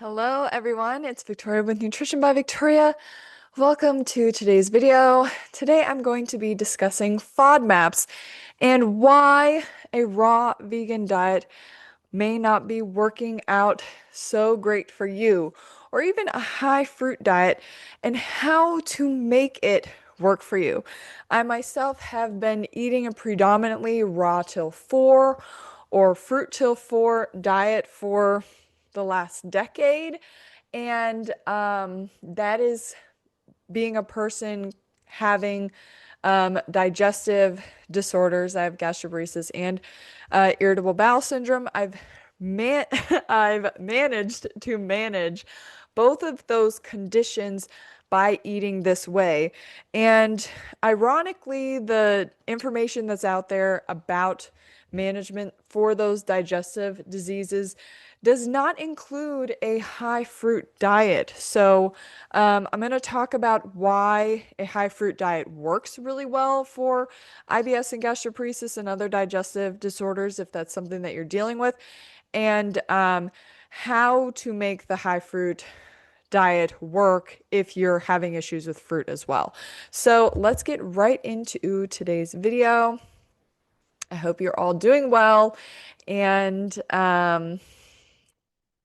Hello everyone, it's Victoria with Nutrition by Victoria. Welcome to today's video. Today I'm going to be discussing FODMAPs and why a raw vegan diet may not be working out so great for you, or even a high fruit diet, and how to make it work for you. I myself have been eating a predominantly raw till 4 or fruit till 4 diet for the last decade, and that is being a person having digestive disorders. I have gastroparesis and irritable bowel syndrome. Man I've managed to manage both of those conditions by eating this way. And ironically, the information that's out there about management for those digestive diseases does not include a high fruit diet. So, I'm going to talk about why a high fruit diet works really well for IBS and gastroparesis and other digestive disorders, if that's something that you're dealing with, and how to make the high fruit diet work if you're having issues with fruit as well. So, let's get right into today's video. I hope you're all doing well and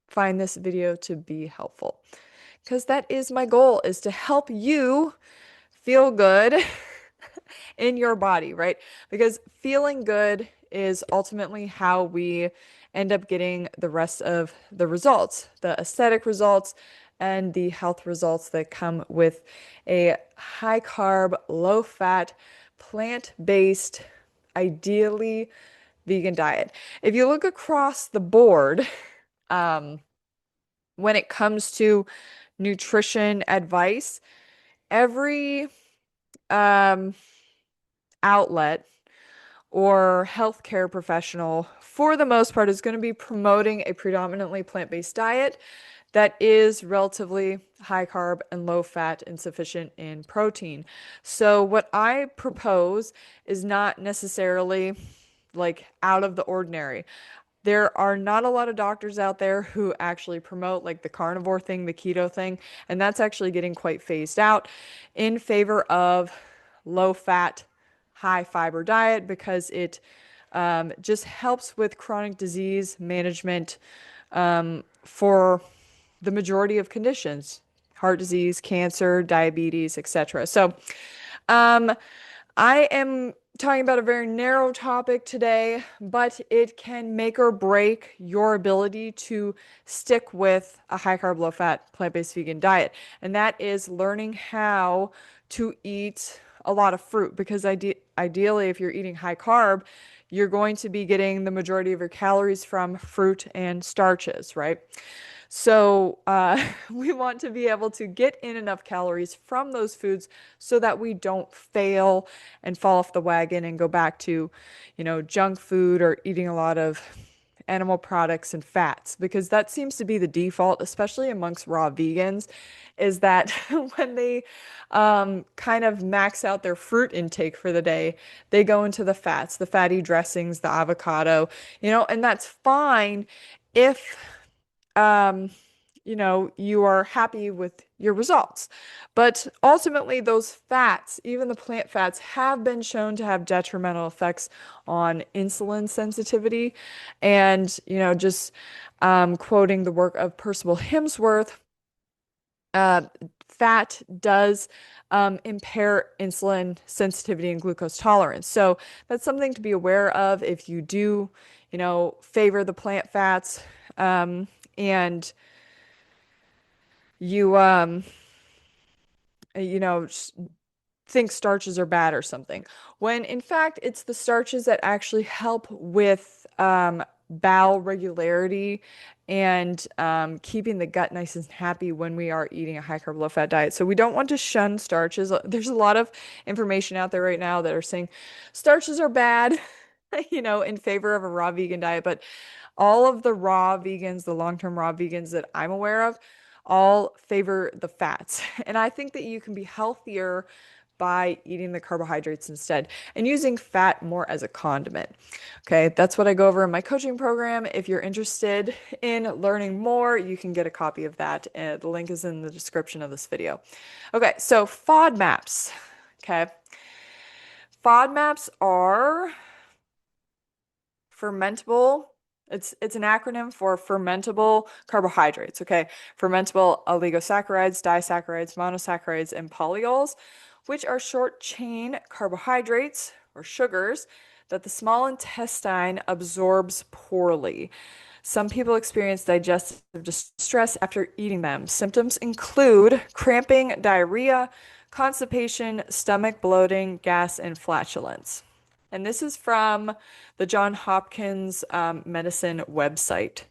find this video to be helpful, because that is my goal, is to help you feel good in your body, right? Because feeling good is ultimately how we end up getting the rest of the results, the aesthetic results and the health results that come with a high carb, low fat, plant-based, ideally vegan diet. If you look across the board, um, when it comes to nutrition advice, every um, outlet or healthcare professional, for the most part, is going to be promoting a predominantly plant-based diet that is relatively high carb and low fat and sufficient in protein. So, what I propose is not necessarily like out of the ordinary. There are not a lot of doctors out there who actually promote like the carnivore thing, the keto thing, and that's actually getting quite phased out in favor of low fat, high fiber diet, because it just helps with chronic disease management for the majority of conditions: heart disease, cancer, diabetes, etc. So, um, I am talking about a very narrow topic today, but it can make or break your ability to stick with a high carb, low fat, plant-based vegan diet. And that is learning how to eat a lot of fruit, because ideally, if you're eating high carb, you're going to be getting the majority of your calories from fruit and starches, right? So, we want to be able to get in enough calories from those foods so that we don't fail and fall off the wagon and go back to, junk food or eating a lot of animal products and fats, because that seems to be the default, especially amongst raw vegans, is that when they kind of max out their fruit intake for the day, they go into the fats, the fatty dressings, the avocado, and that's fine if um, you are happy with your results. But ultimately, those fats, even the plant fats, have been shown to have detrimental effects on insulin sensitivity. And, just quoting the work of Percival Hemsworth, uh, fat does impair insulin sensitivity and glucose tolerance. So that's something to be aware of if you do, favor the plant fats. And you you know think starches are bad or something, when in fact it's the starches that actually help with bowel regularity and keeping the gut nice and happy when we are eating a high carb, low fat diet. So we don't want to shun starches. There's a lot of information out there right now that are saying starches are bad, in favor of a raw vegan diet. But all of the raw vegans, the long-term raw vegans that I'm aware of, all favor the fats. And I think that you can be healthier by eating the carbohydrates instead and using fat more as a condiment. Okay, that's what I go over in my coaching program. If you're interested in learning more, you can get a copy of that. The link is in the description of this video. Okay, so FODMAPs. Okay, FODMAPs are fermentable. It's an acronym for fermentable carbohydrates, okay? Fermentable oligosaccharides, disaccharides, monosaccharides, and polyols, which are short chain carbohydrates or sugars that the small intestine absorbs poorly. Some people experience digestive distress after eating them. Symptoms include cramping, diarrhea, constipation, stomach bloating, gas, and flatulence. And this is from the Johns Hopkins Medicine website.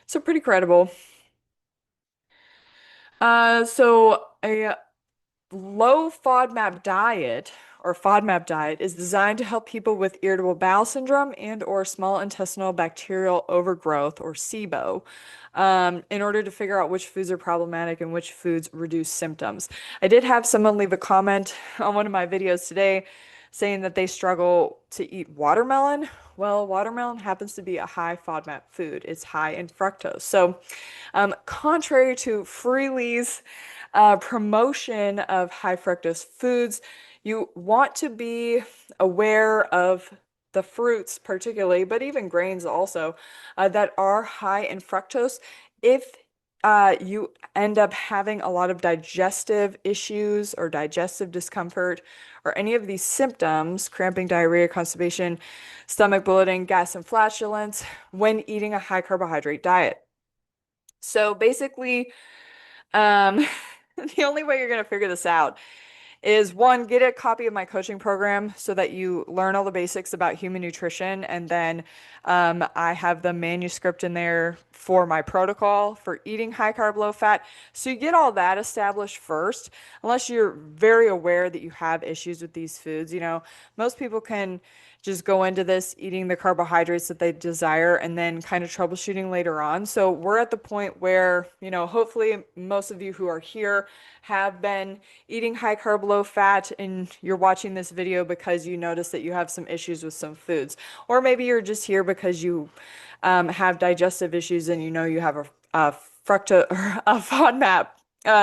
So pretty credible. So a low FODMAP diet or FODMAP diet is designed to help people with irritable bowel syndrome and or small intestinal bacterial overgrowth or SIBO in order to figure out which foods are problematic and which foods reduce symptoms. I did have someone leave a comment on one of my videos today saying that they struggle to eat watermelon. Well, watermelon happens to be a high FODMAP food. It's high in fructose. So, contrary to Freely's promotion of high fructose foods, you want to be aware of the fruits, particularly, but even grains also, that are high in fructose. If you end up having a lot of digestive issues or digestive discomfort or any of these symptoms, cramping, diarrhea, constipation, stomach bloating, gas, and flatulence, when eating a high carbohydrate diet. So basically, the only way you're going to figure this out is one, get a copy of my coaching program so that you learn all the basics about human nutrition. And then I have the manuscript in there for my protocol for eating high carb, low fat. So you get all that established first, unless you're very aware that you have issues with these foods. You know, most people can just go into this eating the carbohydrates that they desire and then kind of troubleshooting later on. So we're at the point where, you know, hopefully most of you who are here have been eating high carb, low fat, and you're watching this video because you notice that you have some issues with some foods. Or maybe you're just here because you have digestive issues and you know you have a FODMAP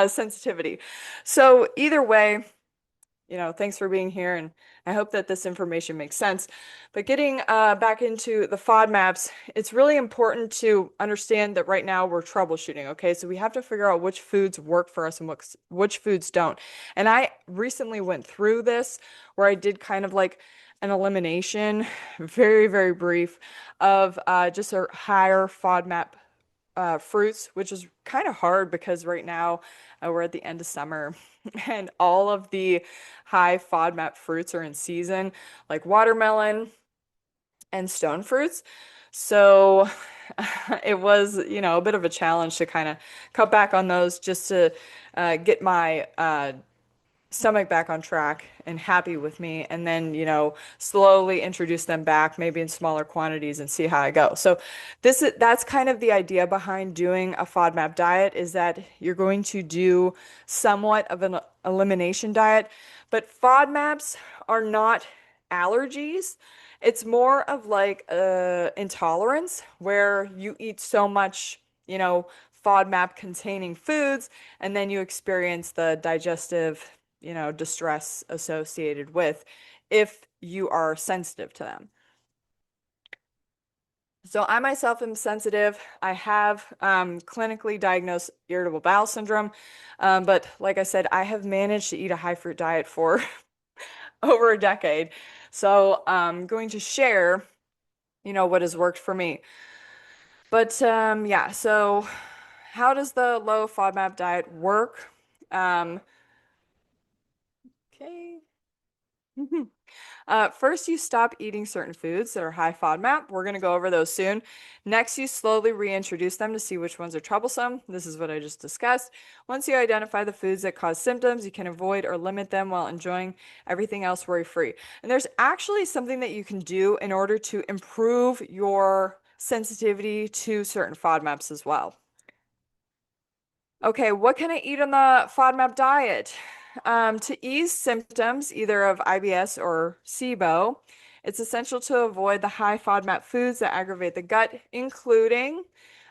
sensitivity. So either way, you know, thanks for being here, and I hope that this information makes sense. But getting back into the FODMAPs, it's really important to understand that right now we're troubleshooting, okay? So we have to figure out which foods work for us and which foods don't. And I recently went through this where I did kind of like an elimination, very, very brief, of just a higher FODMAP fruits, which is kind of hard because right now we're at the end of summer and all of the high FODMAP fruits are in season, like watermelon and stone fruits. So it was, you know, a bit of a challenge to kind of cut back on those just to get my stomach back on track and happy with me, and then, you know, slowly introduce them back, maybe in smaller quantities, and see how I go. So that's kind of the idea behind doing a FODMAP diet, is that you're going to do somewhat of an elimination diet, but FODMAPs are not allergies. It's more of like intolerance where you eat so much, you know, FODMAP containing foods, and then you experience the digestive, you know, distress associated with if you are sensitive to them. So I myself am sensitive. I have clinically diagnosed irritable bowel syndrome, but like I said, I have managed to eat a high fruit diet for over a decade. So I'm going to share, you know, what has worked for me. But yeah, so how does the low FODMAP diet work? Okay. First, you stop eating certain foods that are high FODMAP. We're going to go over those soon. Next, you slowly reintroduce them to see which ones are troublesome. This is what I just discussed. Once you identify the foods that cause symptoms, you can avoid or limit them while enjoying everything else worry-free. And there's actually something that you can do in order to improve your sensitivity to certain FODMAPs as well. Okay, what can I eat on the FODMAP diet? to ease symptoms either of IBS or SIBO, it's essential to avoid the high FODMAP foods that aggravate the gut, including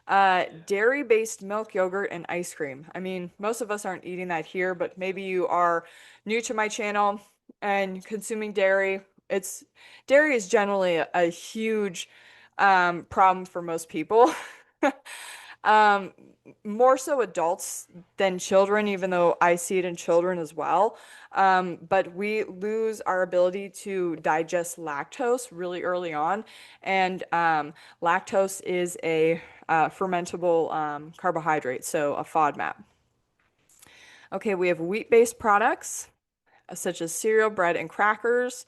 dairy-based milk, yogurt, and ice cream. I mean, most of us aren't eating that here, but maybe you are new to my channel and consuming dairy. Dairy is generally a huge problem for most people. Um, More so adults than children, even though I see it in children as well. But we lose our ability to digest lactose really early on. And lactose is a fermentable carbohydrate, so a FODMAP. Okay, we have wheat-based products such as cereal, bread, and crackers,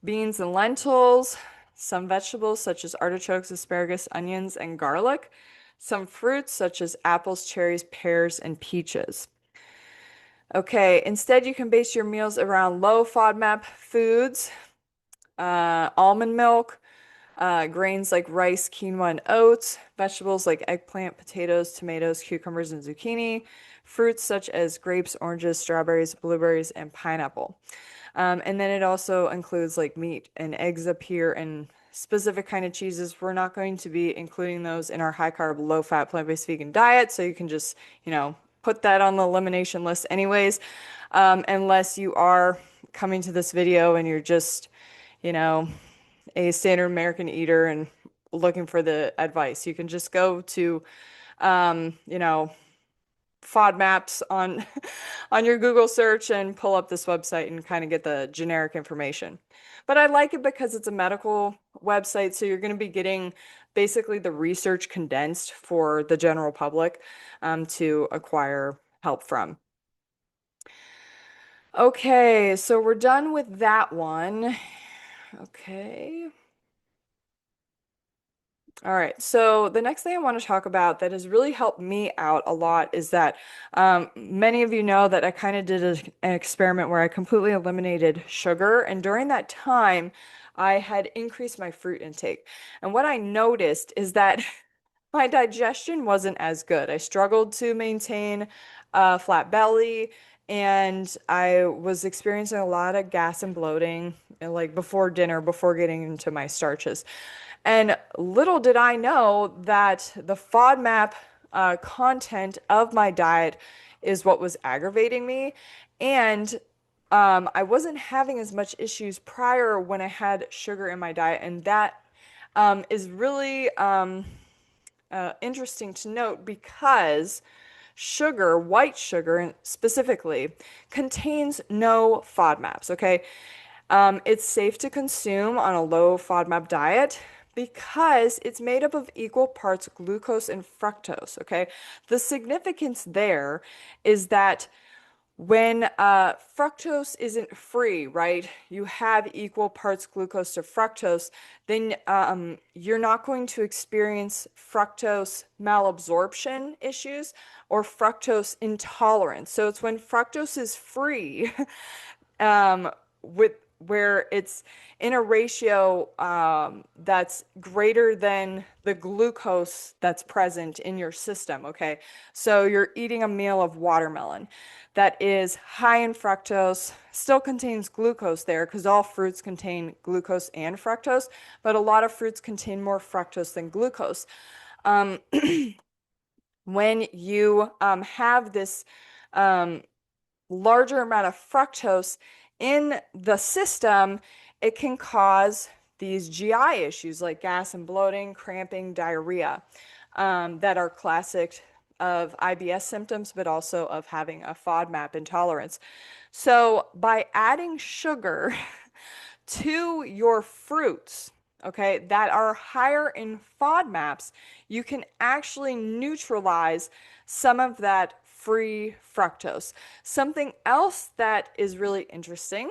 beans and lentils, some vegetables such as artichokes, asparagus, onions, and garlic, some fruits such as apples, cherries, pears, and peaches. Okay, instead you can base your meals around low FODMAP foods, almond milk, grains like rice, quinoa, and oats, vegetables like eggplant, potatoes, tomatoes, cucumbers, and zucchini, fruits such as grapes, oranges, strawberries, blueberries, and pineapple. And then it also includes like meat and eggs up here and specific kind of cheeses. We're not going to be including those in our high carb, low fat, plant-based vegan diet. So you can just, put that on the elimination list anyways, unless you are coming to this video and you're just, you know, a standard American eater and looking for the advice. You can just go to, FODMAPs on on your Google search and pull up this website and kind of get the generic information. But I like it because it's a medical website, so you're going to be getting basically the research condensed for the general public to acquire help from. Okay, so we're done with that one. Okay. All right, so the next thing I want to talk about that has really helped me out a lot is that many of you know that I kind of did an experiment where I completely eliminated sugar, and during that time, I had increased my fruit intake. And what I noticed is that my digestion wasn't as good. I struggled to maintain a flat belly, and I was experiencing a lot of gas and bloating, like before dinner, before getting into my starches. And little did I know that the FODMAP content of my diet is what was aggravating me. And I wasn't having as much issues prior when I had sugar in my diet. And that is really interesting to note because sugar, white sugar specifically, contains no FODMAPs, okay? It's safe to consume on a low FODMAP diet because it's made up of equal parts glucose and fructose, okay? The significance there is that when fructose isn't free, right? You have equal parts glucose to fructose, then you're not going to experience fructose malabsorption issues or fructose intolerance. So it's when fructose is free with where it's in a ratio that's greater than the glucose that's present in your system, okay? So you're eating a meal of watermelon that is high in fructose, still contains glucose there because all fruits contain glucose and fructose, but a lot of fruits contain more fructose than glucose. When you have this larger amount of fructose in the system, it can cause these GI issues like gas and bloating, cramping, diarrhea that are classic of IBS symptoms, but also of having a FODMAP intolerance. So by adding sugar to your fruits, okay, that are higher in FODMAPs, you can actually neutralize some of that free fructose. Something else that is really interesting,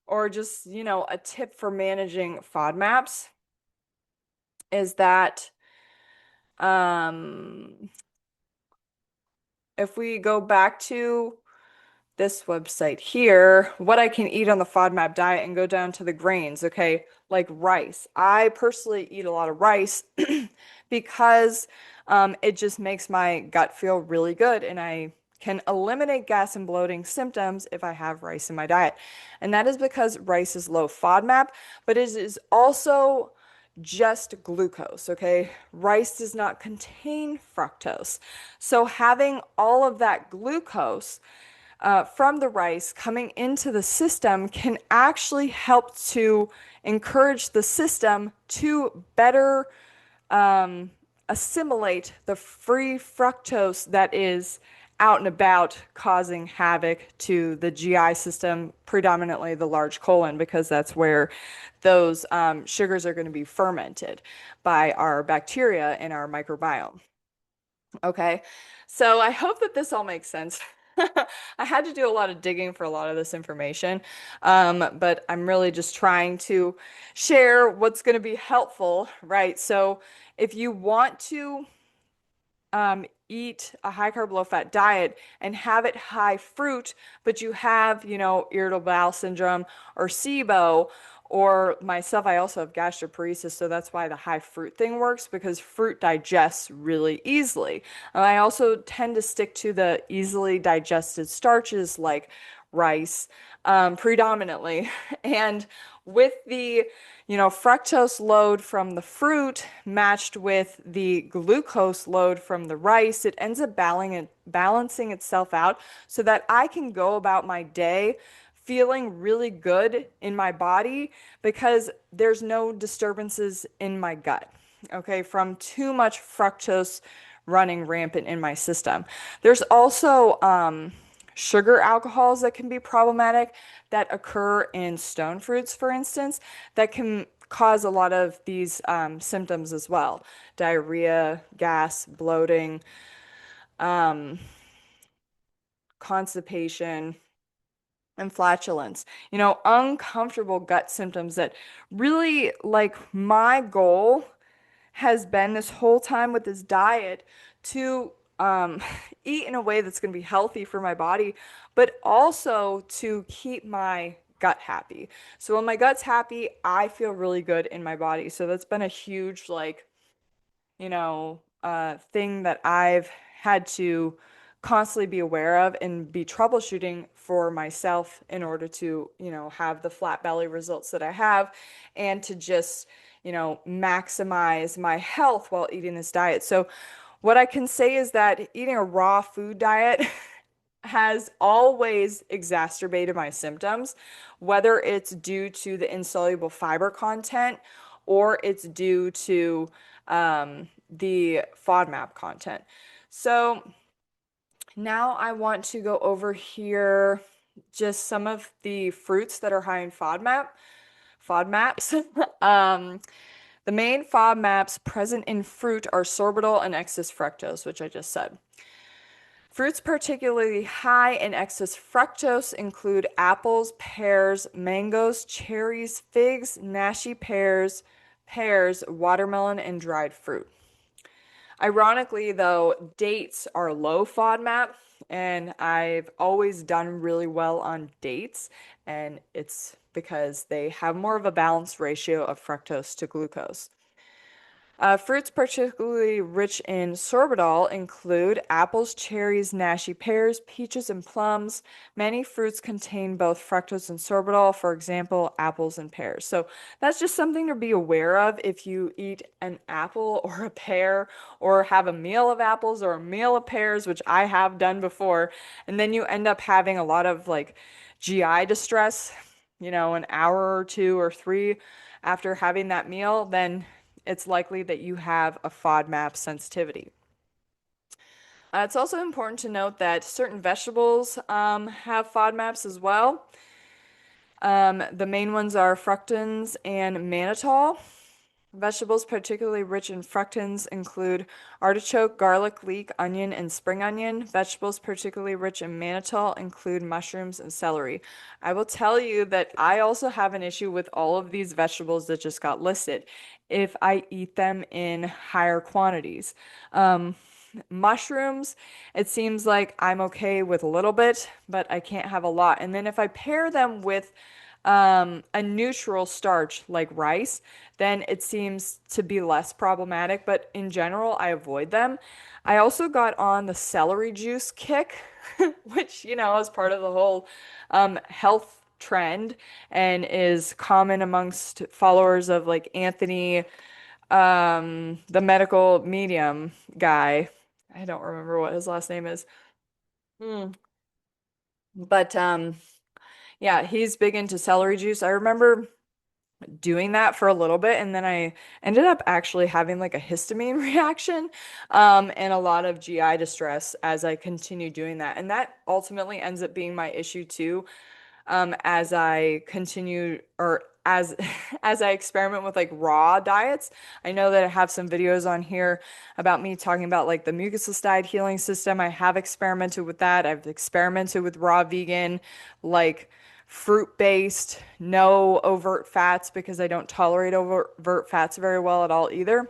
or just, a tip for managing FODMAPs, is that if we go back to this website here, what I can eat on the FODMAP diet and go down to the grains, okay, like rice. I personally eat a lot of rice because it just makes my gut feel really good and I can eliminate gas and bloating symptoms if I have rice in my diet. And that is because rice is low FODMAP, but it is also just glucose, okay? Rice does not contain fructose. So having all of that glucose from the rice coming into the system can actually help to encourage the system to better assimilate the free fructose that is out and about causing havoc to the GI system, predominantly the large colon, because that's where those sugars are going to be fermented by our bacteria in our microbiome. Okay, so I hope that this all makes sense. I had to do a lot of digging for a lot of this information, but I'm really just trying to share what's going to be helpful, right? So if you want to eat a high carb, low fat diet and have it high fruit, but you have, irritable bowel syndrome or SIBO, or myself, I also have gastroparesis, so that's why the high fruit thing works because fruit digests really easily. And I also tend to stick to the easily digested starches like rice, predominantly. And with the, fructose load from the fruit matched with the glucose load from the rice, it ends up balancing itself out so that I can go about my day feeling really good in my body because there's no disturbances in my gut, okay, from too much fructose running rampant in my system. There's also sugar alcohols that can be problematic that occur in stone fruits, for instance, that can cause a lot of these symptoms as well. Diarrhea, gas, bloating, constipation, and flatulence. Uncomfortable gut symptoms that really, like, my goal has been this whole time with this diet to eat in a way that's going to be healthy for my body, but also to keep my gut happy. So when my gut's happy, I feel really good in my body. So that's been a huge, like, thing that I've had to constantly be aware of and be troubleshooting for myself in order to, have the flat belly results that I have and to just, maximize my health while eating this diet. So, what I can say is that eating a raw food diet has always exacerbated my symptoms, whether it's due to the insoluble fiber content or it's due to the FODMAP content. So now I want to go over here just some of the fruits that are high in FODMAPs. The main FODMAPs present in fruit are sorbitol and excess fructose, which I just said. Fruits particularly high in excess fructose include apples, pears, mangoes, cherries, figs, nashy pears, watermelon, and dried fruit. Ironically, though, dates are low FODMAP, and I've always done really well on dates, and it's because they have more of a balanced ratio of fructose to glucose. Fruits particularly rich in sorbitol include apples, cherries, nashy pears, peaches, and plums. Many fruits contain both fructose and sorbitol, for example, apples and pears. So that's just something to be aware of if you eat an apple or a pear or have a meal of apples or a meal of pears, which I have done before, and then you end up having a lot of like GI distress, an hour or two or three after having that meal, then it's likely that you have a FODMAP sensitivity. It's also important to note that certain vegetables have FODMAPs as well. The main ones are fructans and mannitol. Vegetables particularly rich in fructans include artichoke, garlic, leek, onion, and spring onion. Vegetables particularly rich in mannitol include mushrooms and celery. I will tell you that I also have an issue with all of these vegetables that just got listed if I eat them in higher quantities. Mushrooms, it seems like I'm okay with a little bit, but I can't have a lot. And then if I pair them with a neutral starch like rice, then it seems to be less problematic. But in general, I avoid them. I also got on the celery juice kick, which, is part of the whole health trend and is common amongst followers of like Anthony, the medical medium guy. I don't remember what his last name is. Hmm. But yeah, he's big into celery juice. I remember doing that for a little bit, and then I ended up actually having like a histamine reaction, and a lot of GI distress as I continued doing that. And that ultimately ends up being my issue too, as I continue or as as I experiment with like raw diets. I know that I have some videos on here about me talking about like the mucosal healing system. I have experimented with that. I've experimented with raw vegan, like fruit-based, no overt fats because I don't tolerate overt fats very well at all either.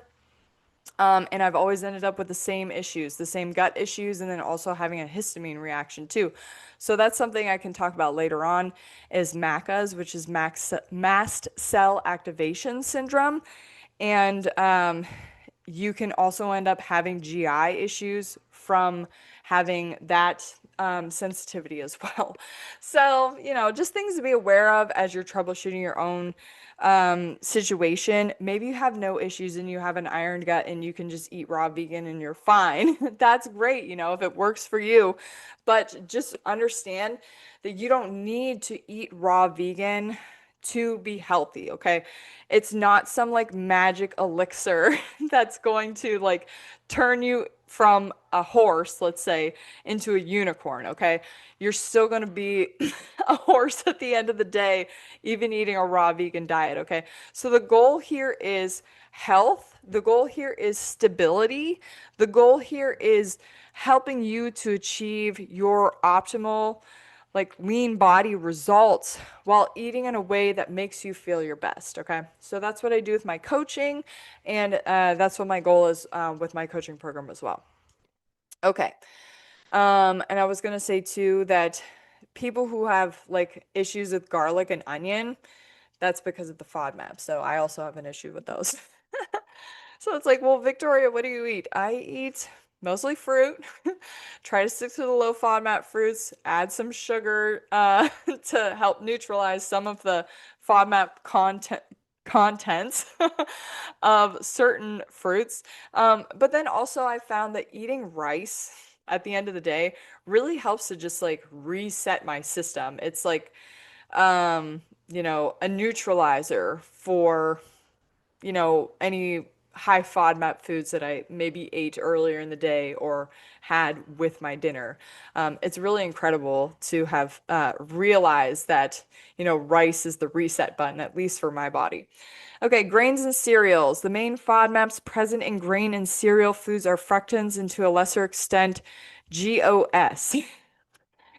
And I've always ended up with the same issues, the same gut issues, and then also having a histamine reaction too. So that's something I can talk about later on is MACAs, which is mast cell activation syndrome. And you can also end up having GI issues from having that sensitivity as well. So, just things to be aware of as you're troubleshooting your own situation. Maybe you have no issues and you have an iron gut and you can just eat raw vegan and you're fine. That's great, if it works for you. But just understand that you don't need to eat raw vegan to be healthy, okay? It's not some like magic elixir that's going to like turn you from a horse, let's say, into a unicorn, okay? You're still going to be a horse at the end of the day, even eating a raw vegan diet, okay? So the goal here is health. The goal here is stability. The goal here is helping you to achieve your optimal like lean body results while eating in a way that makes you feel your best. Okay. So that's what I do with my coaching. And that's what my goal is with my coaching program as well. Okay. And I was going to say too that people who have like issues with garlic and onion, that's because of the FODMAP. So I also have an issue with those. So it's like, well, Victoria, what do you eat? I eat mostly fruit. Try to stick to the low FODMAP fruits. Add some sugar to help neutralize some of the FODMAP contents of certain fruits. But then also I found that eating rice at the end of the day really helps to just like reset my system. It's like a neutralizer for any high FODMAP foods that I maybe ate earlier in the day or had with my dinner. It's really incredible to have realized that, rice is the reset button, at least for my body. Okay, grains and cereals. The main FODMAPs present in grain and cereal foods are fructans and to a lesser extent GOS.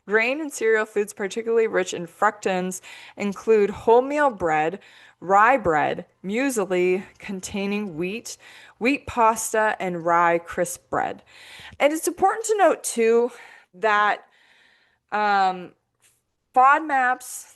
Grain and cereal foods particularly rich in fructans include wholemeal bread, rye bread, muesli containing wheat, wheat pasta, and rye crisp bread. And it's important to note too that um, FODMAPs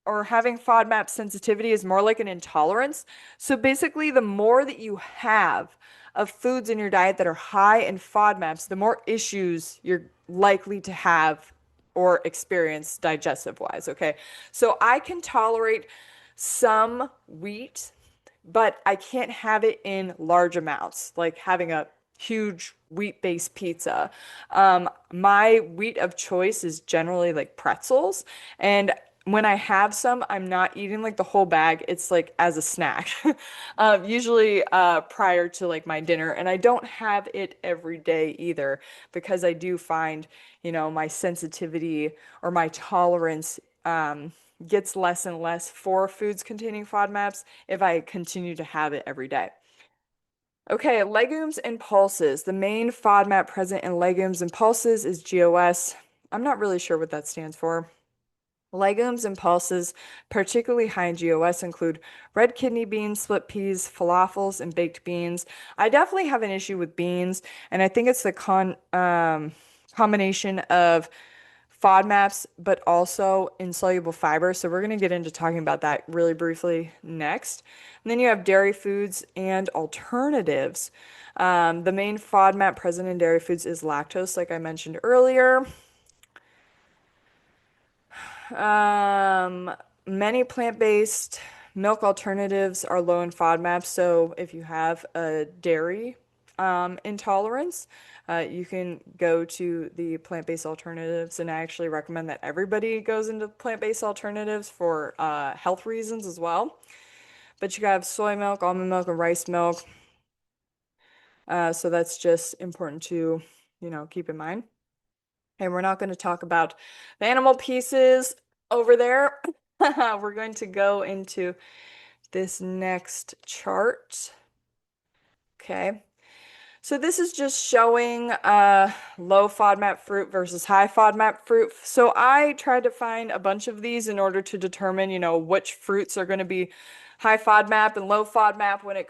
or having FODMAP sensitivity is more like an intolerance. So basically, the more that you have of foods in your diet that are high in FODMAPs, the more issues you're likely to have or experience digestive wise. Okay. So I can tolerate some wheat, but I can't have it in large amounts, like having a huge wheat-based pizza. My wheat of choice is generally like pretzels, and when I have some, I'm not eating like the whole bag. It's like as a snack, usually prior to like my dinner, and I don't have it every day either because I do find, my sensitivity or my tolerance gets less and less for foods containing FODMAPs if I continue to have it every day. Okay, legumes and pulses. The main FODMAP present in legumes and pulses is GOS. I'm not really sure what that stands for. Legumes and pulses, particularly high in GOS, include red kidney beans, split peas, falafels, and baked beans. I definitely have an issue with beans, and I think it's the combination of FODMAPs, but also insoluble fiber. So we're going to get into talking about that really briefly next. And then you have dairy foods and alternatives. The main FODMAP present in dairy foods is lactose, like I mentioned earlier. Um, Many plant-based milk alternatives are low in FODMAPs. So if you have a dairy intolerance, you can go to the plant-based alternatives. And I actually recommend that everybody goes into plant-based alternatives for health reasons as well. But you have soy milk, almond milk, and rice milk. So that's just important to, keep in mind. And we're not going to talk about the animal pieces over there. We're going to go into this next chart. Okay. So this is just showing low FODMAP fruit versus high FODMAP fruit. So I tried to find a bunch of these in order to determine, which fruits are going to be high FODMAP and low FODMAP when it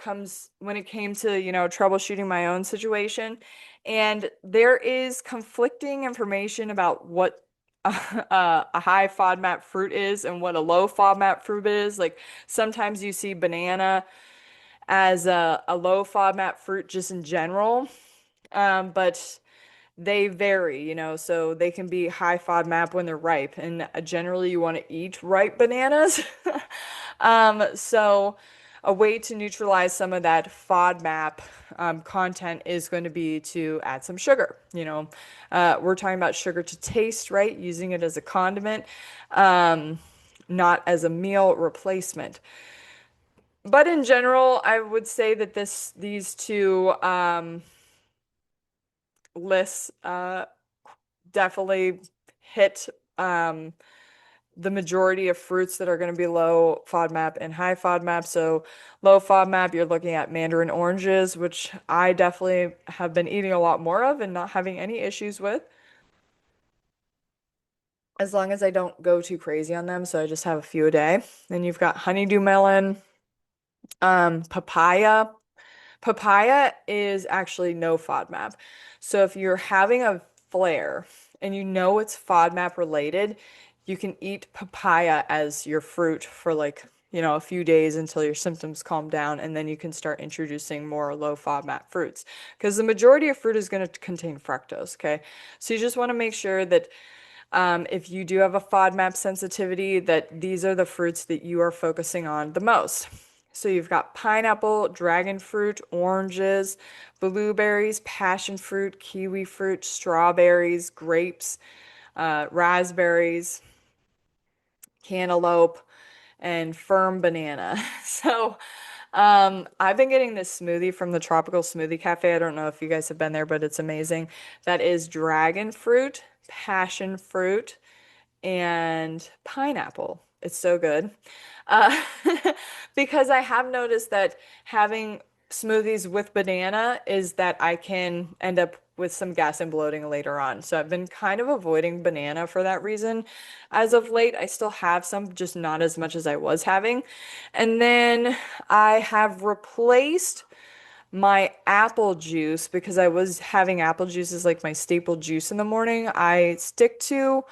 came to, troubleshooting my own situation. And there is conflicting information about what a high FODMAP fruit is and what a low FODMAP fruit is. Like sometimes you see banana as a low FODMAP fruit just in general. But they vary, so they can be high FODMAP when they're ripe, and generally you want to eat ripe bananas. So a way to neutralize some of that FODMAP content is going to be to add some sugar. We're talking about sugar to taste, right? Using it as a condiment, not as a meal replacement. But in general, I would say that these two lists definitely hit the majority of fruits that are going to be low FODMAP and high FODMAP. So low FODMAP, you're looking at mandarin oranges, which I definitely have been eating a lot more of and not having any issues with, as long as I don't go too crazy on them. So I just have a few a day. Then you've got honeydew melon, papaya. Papaya is actually no FODMAP. So if you're having a flare and you know it's FODMAP related, you can eat papaya as your fruit for like, a few days until your symptoms calm down, and then you can start introducing more low FODMAP fruits. Because the majority of fruit is going to contain fructose, okay? So you just want to make sure that if you do have a FODMAP sensitivity, that these are the fruits that you are focusing on the most. So you've got pineapple, dragon fruit, oranges, blueberries, passion fruit, kiwi fruit, strawberries, grapes, raspberries, cantaloupe, and firm banana. So I've been getting this smoothie from the Tropical Smoothie Cafe. I don't know if you guys have been there, but it's amazing. That is dragon fruit, passion fruit, and pineapple. It's so good. Uh, because I have noticed that having smoothies with banana is that I can end up with some gas and bloating later on. So I've been kind of avoiding banana for that reason. As of late, I still have some, just not as much as I was having. And then I have replaced my apple juice because I was having apple juice as like my staple juice in the morning. I stick to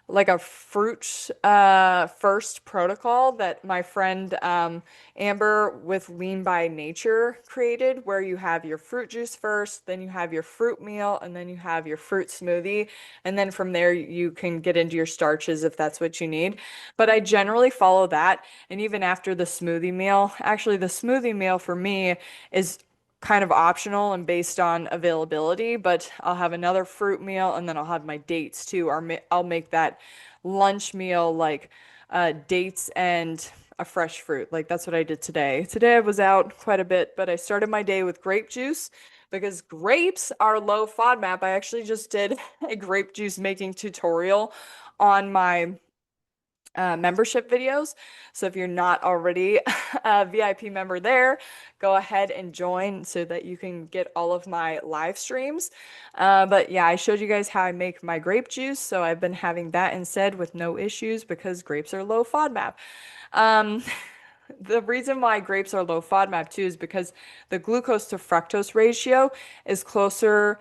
like a fruit first protocol that my friend Amber with Lean by Nature created, where you have your fruit juice first, then you have your fruit meal, and then you have your fruit smoothie. And then from there, you can get into your starches if that's what you need. But I generally follow that. And even after the smoothie meal, actually, the smoothie meal for me is kind of optional and based on availability, but I'll have another fruit meal and then I'll have my dates too. Or I'll make that lunch meal like dates and a fresh fruit. Like that's what I did today. Today I was out quite a bit, but I started my day with grape juice because grapes are low FODMAP. I actually just did a grape juice making tutorial on my membership videos. So if you're not already a VIP member there, go ahead and join so that you can get all of my live streams. But yeah, I showed you guys how I make my grape juice. So I've been having that instead with no issues because grapes are low FODMAP. Um, the reason why grapes are low FODMAP too is because the glucose to fructose ratio is closer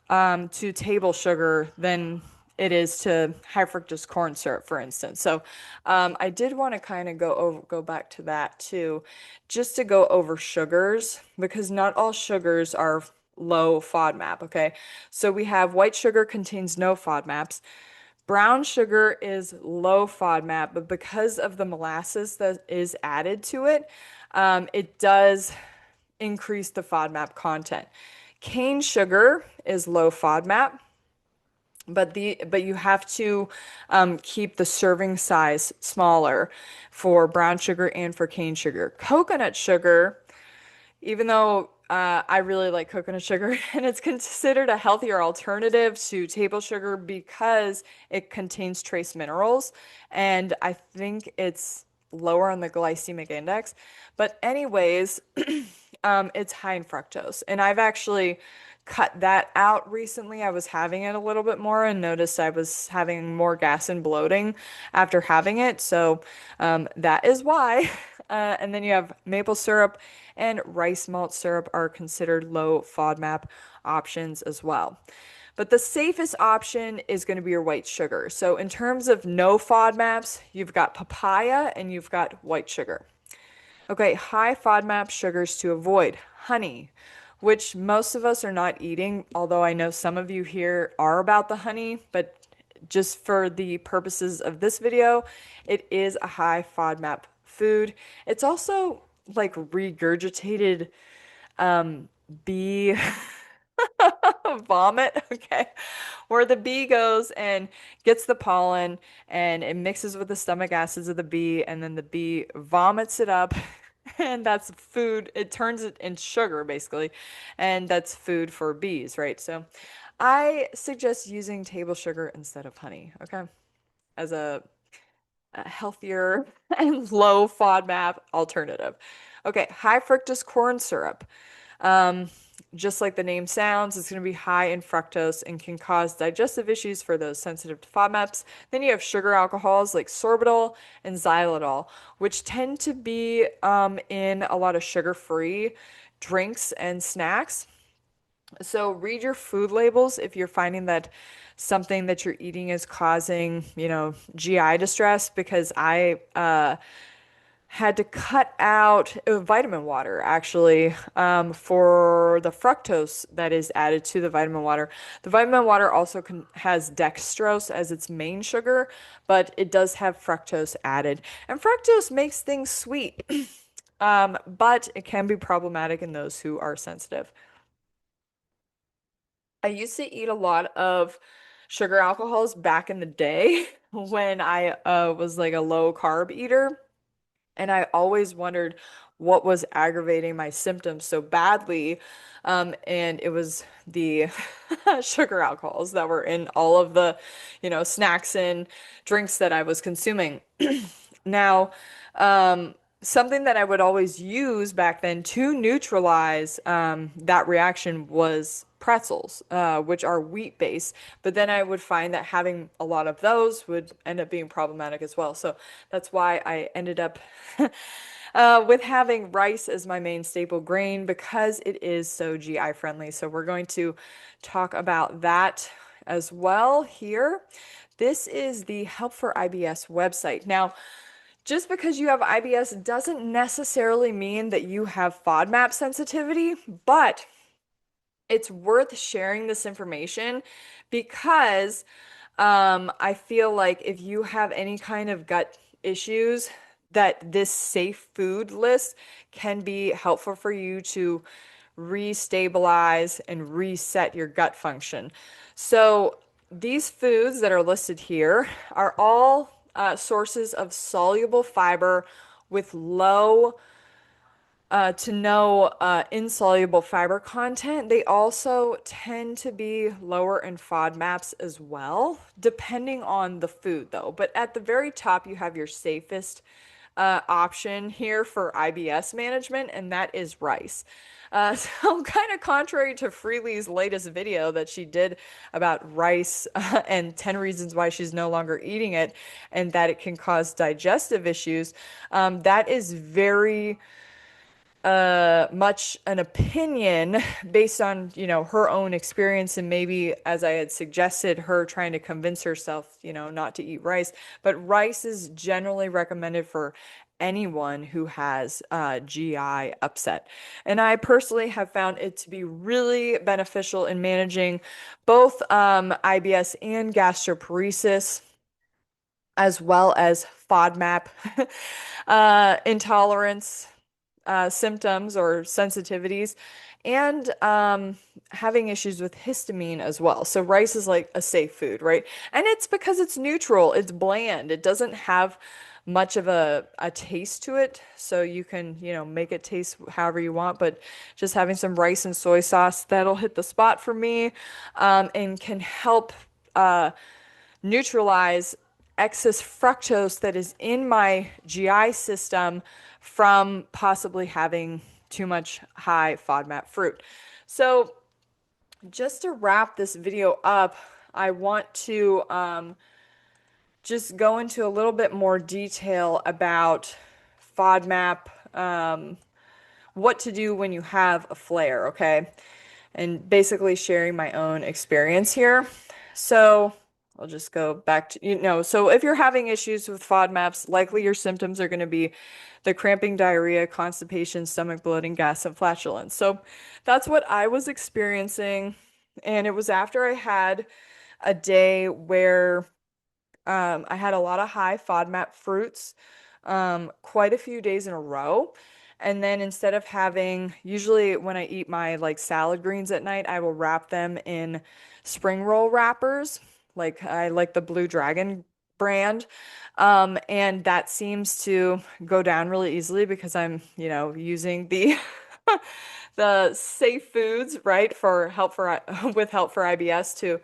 to table sugar than it is to high fructose corn syrup, for instance. So I did want to kind of go back to that too, just to go over sugars because not all sugars are low FODMAP. Okay, so we have white sugar contains no FODMAPs. Brown sugar is low FODMAP, but because of the molasses that is added to it, it does increase the FODMAP content. Cane sugar is low FODMAP, but you have to keep the serving size smaller for brown sugar and for cane sugar. Coconut sugar, even though I really like coconut sugar, and it's considered a healthier alternative to table sugar because it contains trace minerals, and I think it's lower on the glycemic index. But anyways, it's high in fructose, and I've actually cut that out recently. I was having it a little bit more and noticed I was having more gas and bloating after having it. So that is why. And then you have maple syrup and rice malt syrup are considered low FODMAP options as well. But the safest option is going to be your white sugar. So in terms of no FODMAPs, you've got papaya and you've got white sugar. Okay, high FODMAP sugars to avoid. Honey, which most of us are not eating, although I know some of you here are about the honey, but just for the purposes of this video, it is a high FODMAP food. It's also like regurgitated bee vomit, okay, where the bee goes and gets the pollen and it mixes with the stomach acids of the bee, and then the bee vomits it up, and that's food. It turns it into sugar, basically, and that's food for bees, right? So I suggest using table sugar instead of honey, okay, as a healthier and low FODMAP alternative. Okay, high fructose corn syrup. Um, just like the name sounds, it's going to be high in fructose and can cause digestive issues for those sensitive to FODMAPs. Then you have sugar alcohols like sorbitol and xylitol, which tend to be in a lot of sugar-free drinks and snacks. So read your food labels if you're finding that something that you're eating is causing, GI distress, because I had to cut out vitamin water actually for the fructose that is added to the vitamin water. The vitamin water also has dextrose as its main sugar, but it does have fructose added. And fructose makes things sweet, but it can be problematic in those who are sensitive. I used to eat a lot of sugar alcohols back in the day when I was like a low carb eater. And I always wondered what was aggravating my symptoms so badly. And it was the sugar alcohols that were in all of the, snacks and drinks that I was consuming. Now, something that I would always use back then to neutralize that reaction was pretzels, which are wheat based. But then I would find that having a lot of those would end up being problematic as well. So that's why I ended up with having rice as my main staple grain because it is so GI friendly. So we're going to talk about that as well here. This is the Help for IBS website. Now, just because you have IBS doesn't necessarily mean that you have FODMAP sensitivity, but it's worth sharing this information because I feel like if you have any kind of gut issues, that this safe food list can be helpful for you to restabilize and reset your gut function. So these foods that are listed here are all sources of soluble fiber with low to no insoluble fiber content. They also tend to be lower in FODMAPs as well, depending on the food though. But at the very top, you have your safest option here for IBS management, and that is rice. So kind of contrary to Freely's latest video that she did about rice and 10 reasons why she's no longer eating it and that it can cause digestive issues, that is very much an opinion based on, her own experience and maybe, as I had suggested, her trying to convince herself, not to eat rice. But rice is generally recommended for anyone who has GI upset. And I personally have found it to be really beneficial in managing both IBS and gastroparesis, as well as FODMAP intolerance symptoms or sensitivities, and having issues with histamine as well. So rice is like a safe food, right? And it's because it's neutral, it's bland, it doesn't have much of a taste to it. So you can, make it taste however you want, but just having some rice and soy sauce, that'll hit the spot for me, and can help neutralize excess fructose that is in my GI system from possibly having too much high FODMAP fruit. So just to wrap this video up, I want to just go into a little bit more detail about FODMAP, what to do when you have a flare, okay? And basically sharing my own experience here. So I'll just go back to, so if you're having issues with FODMAPs, likely your symptoms are going to be the cramping, diarrhea, constipation, stomach bloating, gas, and flatulence. So that's what I was experiencing. And it was after I had a day where I had a lot of high FODMAP fruits, quite a few days in a row. And then instead of having, usually when I eat my like salad greens at night, I will wrap them in spring roll wrappers. Like I like the Blue Dragon brand. And that seems to go down really easily because I'm, using the the safe foods, right, for help for with help for IBS to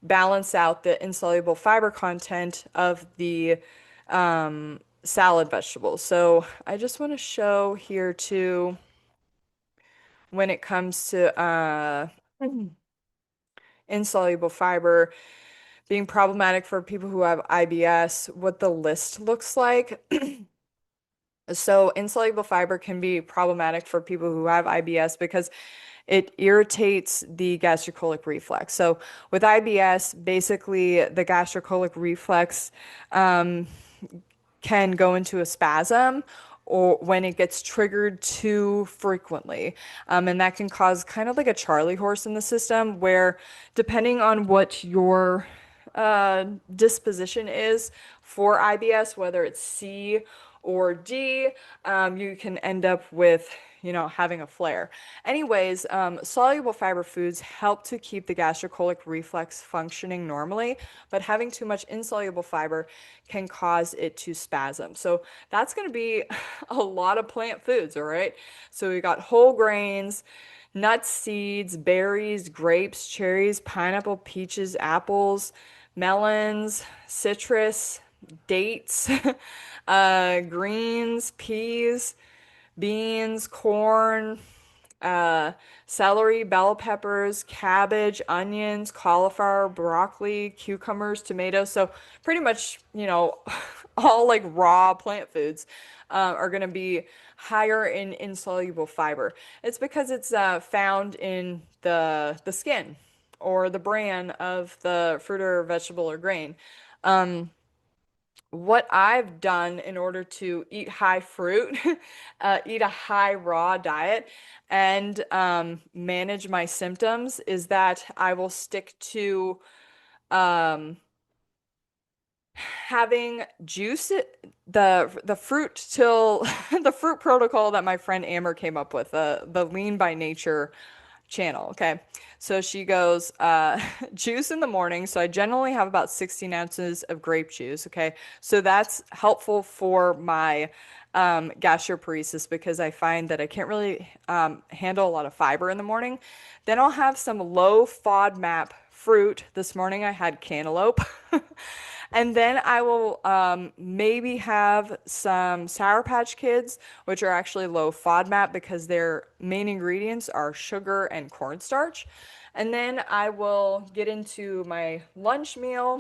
balance out the insoluble fiber content of the salad vegetables. So I just want to show here too, when it comes to insoluble fiber being problematic for people who have IBS, what the list looks like. So insoluble fiber can be problematic for people who have IBS because it irritates the gastrocolic reflex. So with IBS, basically the gastrocolic reflex can go into a spasm or when it gets triggered too frequently. And that can cause kind of like a Charlie horse in the system where depending on what your disposition is for IBS, whether it's C or D, you can end up with, having a flare. Anyways, soluble fiber foods help to keep the gastrocolic reflex functioning normally, but having too much insoluble fiber can cause it to spasm. So that's going to be a lot of plant foods, all right? So we got whole grains, nuts, seeds, berries, grapes, cherries, pineapple, peaches, apples, melons, citrus, dates, greens, peas, beans, corn, celery, bell peppers, cabbage, onions, cauliflower, broccoli, cucumbers, tomatoes. So pretty much, all like raw plant foods are going to be higher in insoluble fiber. It's because it's found in the skin or the bran of the fruit or vegetable or grain. What I've done in order to eat high fruit, eat a high raw diet, and manage my symptoms is that I will stick to having juice, the fruit till the fruit protocol that my friend Amber came up with, the Lean by Nature channel. Okay. So she goes, juice in the morning. So I generally have about 16 ounces of grape juice. Okay. So that's helpful for my gastroparesis because I find that I can't really handle a lot of fiber in the morning. Then I'll have some low FODMAP fruit. This morning I had cantaloupe. And then I will maybe have some Sour Patch Kids, which are actually low FODMAP because their main ingredients are sugar and cornstarch. And then I will get into my lunch meal,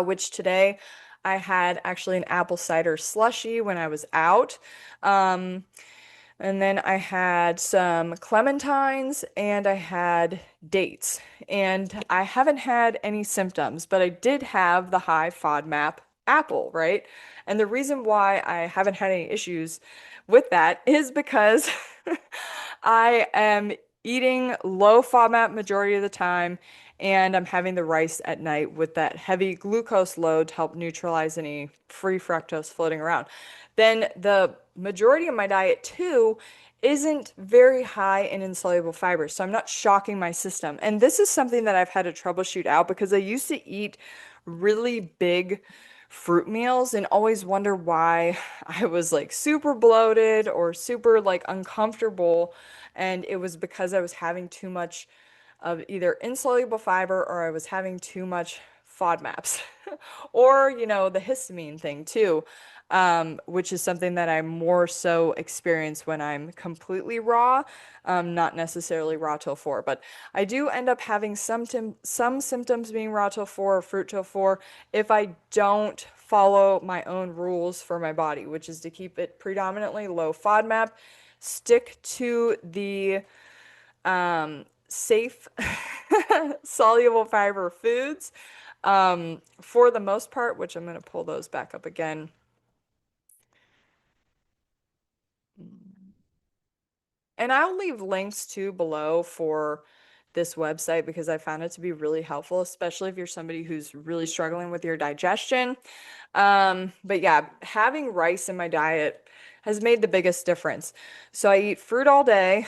which today I had actually an apple cider slushy when I was out. Um, and then I had some clementines and I had dates. And I haven't had any symptoms, but I did have the high FODMAP apple, right? And the reason why I haven't had any issues with that is because I am eating low FODMAP majority of the time, and I'm having the rice at night with that heavy glucose load to help neutralize any free fructose floating around. Then the majority of my diet too isn't very high in insoluble fibers, so I'm not shocking my system. And this is something that I've had to troubleshoot out because I used to eat really big fruit meals and always wonder why I was like super bloated or super like uncomfortable. And it was because I was having too much of either insoluble fiber or I was having too much FODMAPs or, the histamine thing too, which is something that I more so experience when I'm completely raw, not necessarily raw till 4. But I do end up having some symptoms being raw till 4 or fruit till 4 if I don't follow my own rules for my body, which is to keep it predominantly low FODMAP, stick to the safe soluble fiber foods for the most part, which I'm going to pull those back up again. And I'll leave links too below for this website because I found it to be really helpful, especially if you're somebody who's really struggling with your digestion. But yeah, having rice in my diet has made the biggest difference. So I eat fruit all day,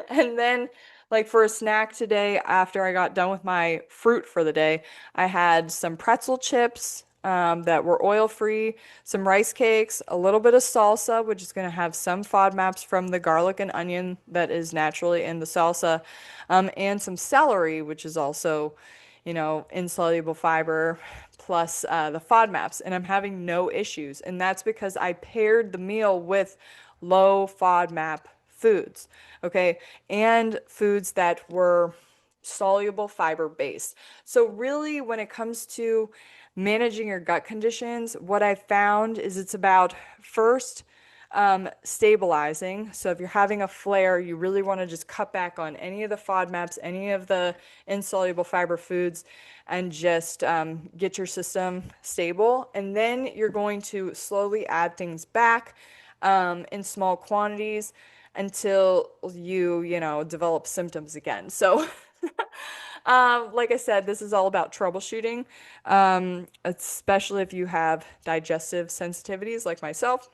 and then like for a snack today, after I got done with my fruit for the day, I had some pretzel chips that were oil free, some rice cakes, a little bit of salsa, which is going to have some FODMAPs from the garlic and onion that is naturally in the salsa, and some celery, which is also, insoluble fiber plus the FODMAPs. And I'm having no issues. And that's because I paired the meal with low FODMAP foods, okay, and foods that were soluble fiber based. So, really, when it comes to managing your gut conditions, what I found is it's about first stabilizing. So, if you're having a flare, you really want to just cut back on any of the FODMAPs, any of the insoluble fiber foods, and just get your system stable. And then you're going to slowly add things back in small quantities until you develop symptoms again. So, like I said, this is all about troubleshooting, especially if you have digestive sensitivities like myself.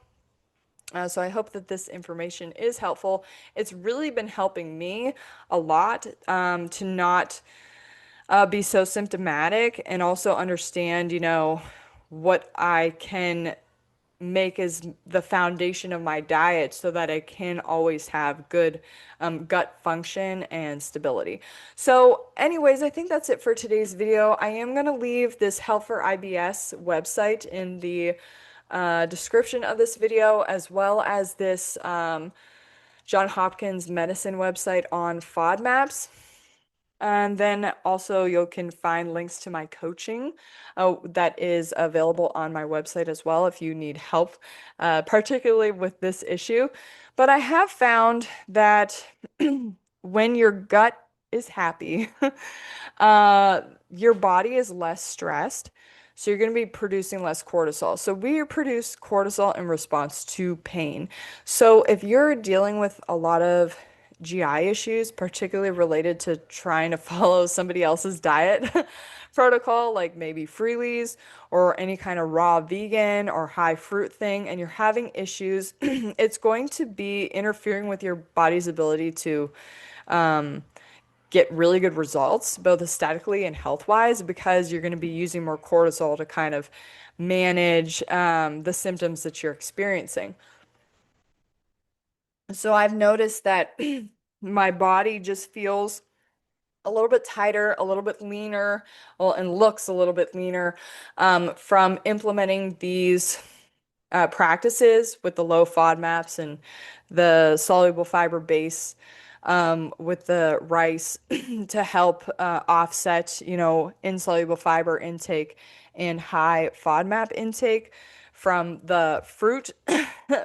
So I hope that this information is helpful. It's really been helping me a lot to not be so symptomatic and also understand, what I can make as the foundation of my diet so that I can always have good gut function and stability. So anyways, I think that's it for today's video. I am going to leave this Health for IBS website in the description of this video, as well as this John Hopkins medicine website on FODMAPs. And then also you can find links to my coaching that is available on my website as well if you need help, particularly with this issue. But I have found that when your gut is happy, your body is less stressed. So you're going to be producing less cortisol. So we produce cortisol in response to pain. So if you're dealing with a lot of GI issues, particularly related to trying to follow somebody else's diet protocol, like maybe Freeley's or any kind of raw vegan or high fruit thing, and you're having issues, it's going to be interfering with your body's ability to get really good results, both aesthetically and health-wise, because you're going to be using more cortisol to kind of manage the symptoms that you're experiencing. So I've noticed that my body just feels a little bit tighter, a little bit leaner, well, and looks a little bit leaner from implementing these practices with the low FODMAPs and the soluble fiber base with the rice to help offset, insoluble fiber intake and high FODMAP intake from the fruit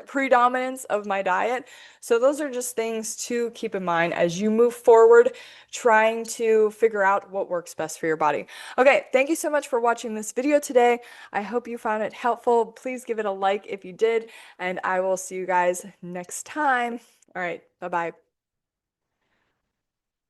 predominance of my diet. So those are just things to keep in mind as you move forward, trying to figure out what works best for your body. Okay, thank you so much for watching this video today. I hope you found it helpful. Please give it a like if you did, and I will see you guys next time. All right, bye-bye.